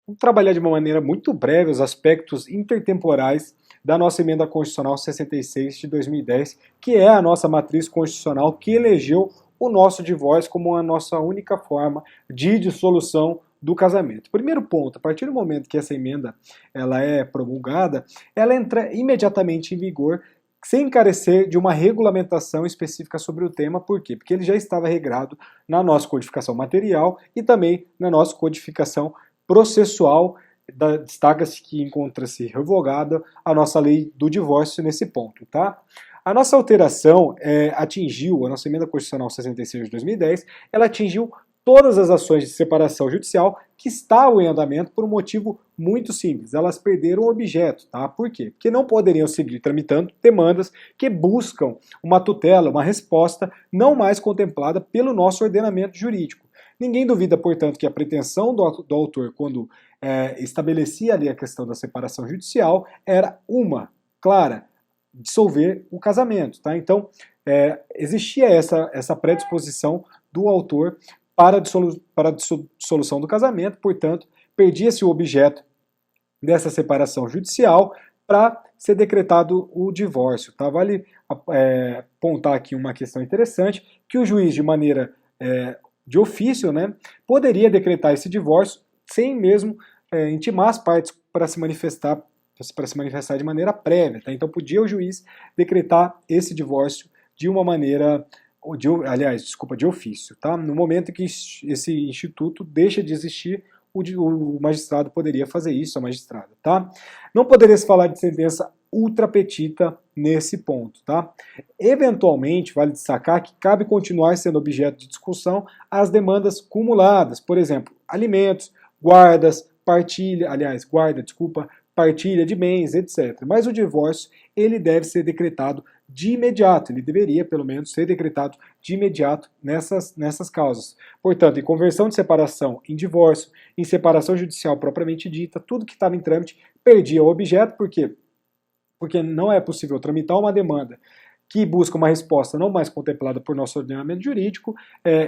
Vamos trabalhar de uma maneira muito breve os aspectos intertemporais da nossa Emenda Constitucional 66 de 2010, que é a nossa matriz constitucional que elegeu o nosso divórcio como a nossa única forma de dissolução do casamento. Primeiro ponto, a partir do momento que essa emenda ela é promulgada, ela entra imediatamente em vigor sem carecer de uma regulamentação específica sobre o tema. Por quê? Porque ele já estava regrado na nossa codificação material e também na nossa codificação processual. Destaca-se que encontra-se revogada a nossa lei do divórcio nesse ponto, tá? A nossa alteração atingiu, a nossa emenda constitucional 66 de 2010, ela atingiu todas as ações de separação judicial que estavam em andamento por um motivo muito simples. Elas perderam o objeto, tá? Por quê? Porque não poderiam seguir tramitando demandas que buscam uma tutela, uma resposta não mais contemplada pelo nosso ordenamento jurídico. Ninguém duvida, portanto, que a pretensão do autor, quando estabelecia ali a questão da separação judicial, era uma, clara, dissolver o casamento, tá? Então, existia essa predisposição do autor para a dissolução do casamento, portanto, perdia-se o objeto dessa separação judicial para ser decretado o divórcio, tá? Vale apontar aqui uma questão interessante, que o juiz, de maneira de ofício, né, poderia decretar esse divórcio sem mesmo intimar as partes para se manifestar de maneira prévia, tá? Então podia o juiz decretar esse divórcio de uma maneira, de ofício, tá? No momento em que esse instituto deixa de existir, o magistrado poderia fazer isso, a magistrada, tá? Não poderia se falar de sentença ultra petita nesse ponto, tá? Eventualmente, vale destacar que cabe continuar sendo objeto de discussão as demandas cumuladas, por exemplo, alimentos, partilha de bens, etc. Mas o divórcio, ele deve ser decretado de imediato, ele deveria, pelo menos, ser decretado de imediato nessas causas. Portanto, em conversão de separação em divórcio, em separação judicial propriamente dita, tudo que estava em trâmite perdia o objeto, porque não é possível tramitar uma demanda que busca uma resposta não mais contemplada por nosso ordenamento jurídico,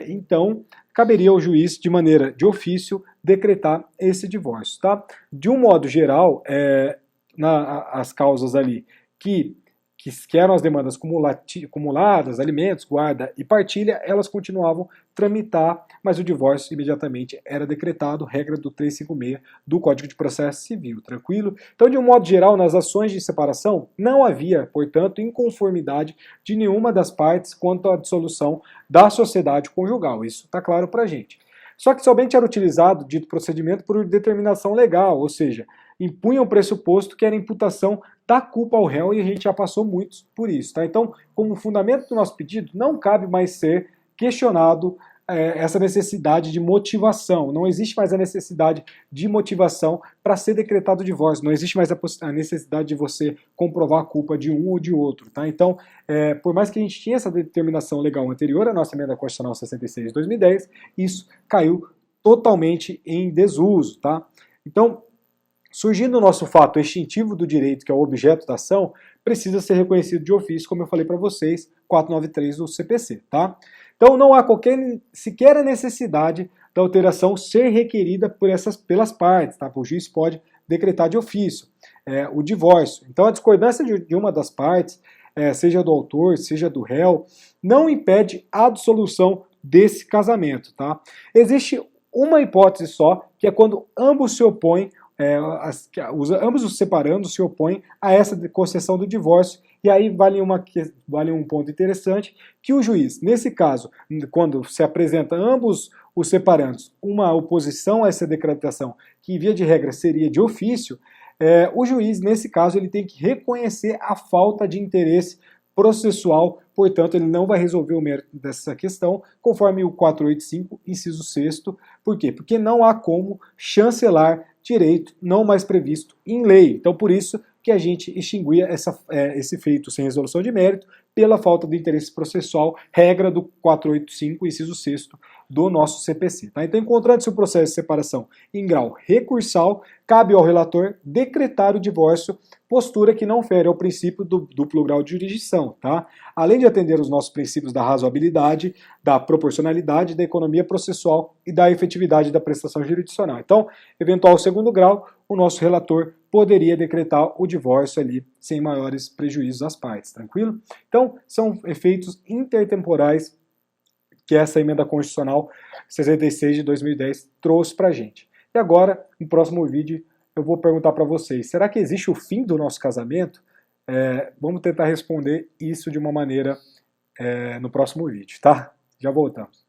então caberia ao juiz, de maneira de ofício, decretar esse divórcio, tá? De um modo geral, as causas ali que eram as demandas cumuladas, alimentos, guarda e partilha, elas continuavam tramitar, mas o divórcio imediatamente era decretado, regra do 356 do Código de Processo Civil, tranquilo? Então, de um modo geral, nas ações de separação, não havia, portanto, inconformidade de nenhuma das partes quanto à dissolução da sociedade conjugal, isso está claro para a gente. Só que somente era utilizado dito procedimento por determinação legal, ou seja, impunha um pressuposto que era imputação da culpa ao réu, e a gente já passou muitos por isso, tá? Então, como fundamento do nosso pedido, não cabe mais ser questionado essa necessidade de motivação. Não existe mais a necessidade de motivação para ser decretado o divórcio. Não existe mais a necessidade de você comprovar a culpa de um ou de outro, tá? Então, por mais que a gente tinha essa determinação legal anterior à nossa emenda constitucional 66 de 2010, isso caiu totalmente em desuso, tá? Então, surgindo o nosso fato extintivo do direito, que é o objeto da ação, precisa ser reconhecido de ofício, como eu falei para vocês, 493 do CPC, tá? Então não há sequer a necessidade da alteração ser requerida pelas partes, tá? O juiz pode decretar de ofício o divórcio. Então a discordância de uma das partes, seja do autor, seja do réu, não impede a dissolução desse casamento, tá? Existe uma hipótese só, que é quando ambos se opõem, ambos os separandos se opõem a essa concessão do divórcio, e aí vale um ponto interessante, que o juiz, nesse caso, quando se apresenta ambos os separandos uma oposição a essa decretação, que via de regra seria de ofício, o juiz, nesse caso, ele tem que reconhecer a falta de interesse processual, portanto, ele não vai resolver o mérito dessa questão, conforme o 485, inciso 6º. Por quê? Porque não há como chancelar direito não mais previsto em lei. Então, por isso, que a gente extinguia esse feito sem resolução de mérito pela falta de interesse processual, regra do 485, inciso 6º do nosso CPC. Tá? Então, encontrando-se o processo de separação em grau recursal, cabe ao relator decretar o divórcio, postura que não fere ao princípio do duplo grau de jurisdição. Tá? Além de atender os nossos princípios da razoabilidade, da proporcionalidade, da economia processual e da efetividade da prestação jurisdicional. Então, eventual segundo grau, o nosso relator poderia decretar o divórcio ali sem maiores prejuízos às partes, tranquilo? Então, são efeitos intertemporais que essa emenda constitucional 66 de 2010 trouxe pra gente. E agora, no próximo vídeo, eu vou perguntar para vocês, será que existe o fim do nosso casamento? Vamos tentar responder isso de uma maneira no próximo vídeo, tá? Já voltamos.